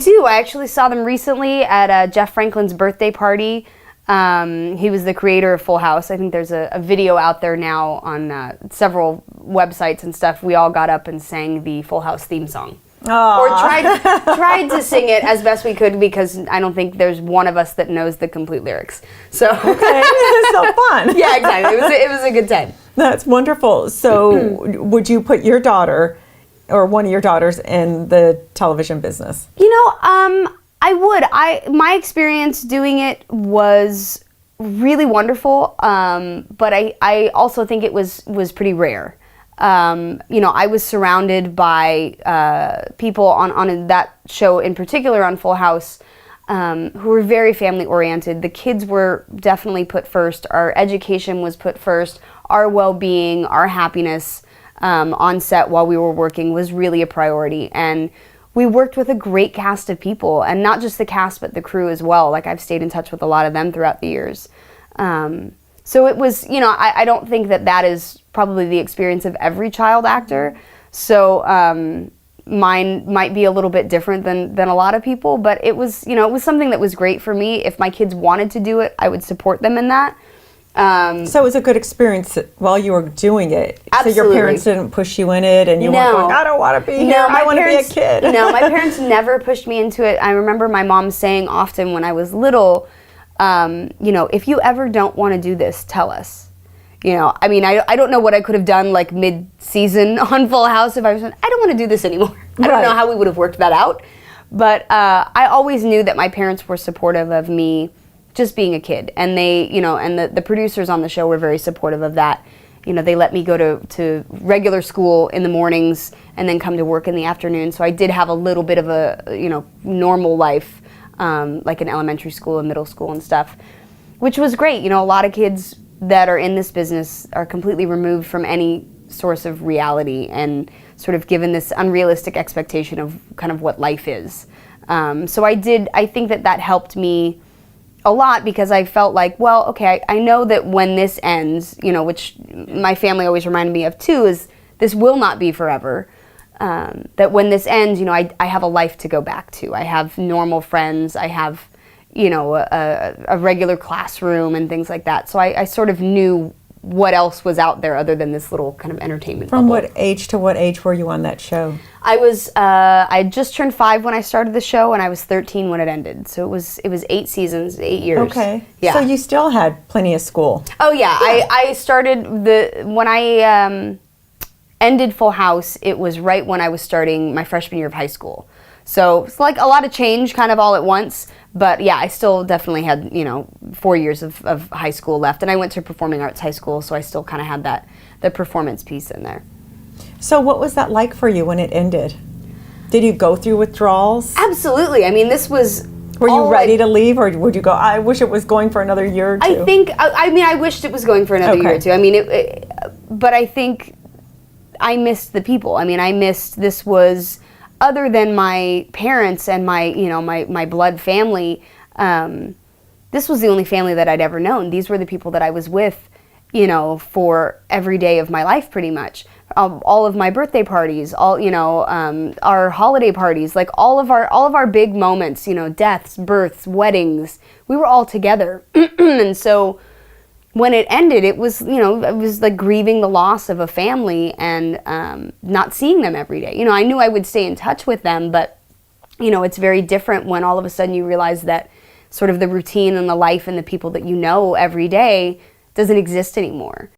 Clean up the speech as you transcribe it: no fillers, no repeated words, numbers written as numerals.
do. I actually saw them recently at Jeff Franklin's birthday party. He was the creator of Full House. I think there's a video out there now on several websites and stuff. We all got up and sang the Full House theme song. Aww. Or tried to sing it as best we could, because I don't think there's one of us that knows the complete lyrics. So okay, so fun. Yeah, exactly. It was a good time. That's wonderful. So would you put your daughter or one of your daughters in the television business? I would. My experience doing it was really wonderful, but I also think it was pretty rare. I was surrounded by people on that show in particular, on Full House, who were very family oriented. The kids were definitely put first. Our education was put first. Our well-being, our happiness on set while we were working was really a priority. And we worked with a great cast of people, and not just the cast, but the crew as well. Like, I've stayed in touch with a lot of them throughout the years. So it was, I don't think that is probably the experience of every child actor. So mine might be a little bit different than a lot of people, but it was, it was something that was great for me. If my kids wanted to do it, I would support them in that. So it was a good experience while you were doing it. Absolutely. So your parents didn't push you in it, and you weren't going, I don't want to be here, I want to be a kid. No, my parents never pushed me into it. I remember my mom saying often when I was little, if you ever don't want to do this, tell us. I don't know what I could have done like mid-season on Full House if I was, I don't want to do this anymore. I don't know how we would have worked that out. But I always knew that my parents were supportive of me just being a kid. And they, and the producers on the show were very supportive of that. They let me go to regular school in the mornings and then come to work in the afternoon. So I did have a little bit of a, normal life, like in elementary school and middle school and stuff, which was great. A lot of kids that are in this business are completely removed from any source of reality and sort of given this unrealistic expectation of kind of what life is. So I think that helped me a lot, because I felt like, well, okay, I know that when this ends, which my family always reminded me of too, is this will not be forever. That when this ends, I have a life to go back to. I have normal friends. I have, a regular classroom and things like that. So I sort of knew what else was out there other than this little kind of entertainment From bubble. what age to what age were you on that show? I just turned 5 when I started the show, and I was 13 when it ended. So it was 8 seasons, 8 years. Okay. Yeah. So you still had plenty of school. Oh yeah. I started when I ended Full House, it was right when I was starting my freshman year of high school. So it's like a lot of change kind of all at once. But yeah, I still definitely had, 4 years of high school left. And I went to performing arts high school, so I still kind of had the performance piece in there. So what was that like for you when it ended? Did you go through withdrawals? Absolutely. I mean, this was... Were you ready to leave, or would you go, I wish it was going for another year or two? I wished it was going for another year or two. I mean, but I think I missed the people. I mean, this was... Other than my parents and my blood family, this was the only family that I'd ever known. These were the people that I was with, for every day of my life, pretty much. All of my birthday parties, our holiday parties, like all of our big moments, deaths, births, weddings, we were all together. And so when it ended, it was, it was like grieving the loss of a family and not seeing them every day. I knew I would stay in touch with them, but, it's very different when all of a sudden you realize that sort of the routine and the life and the people that you know every day doesn't exist anymore.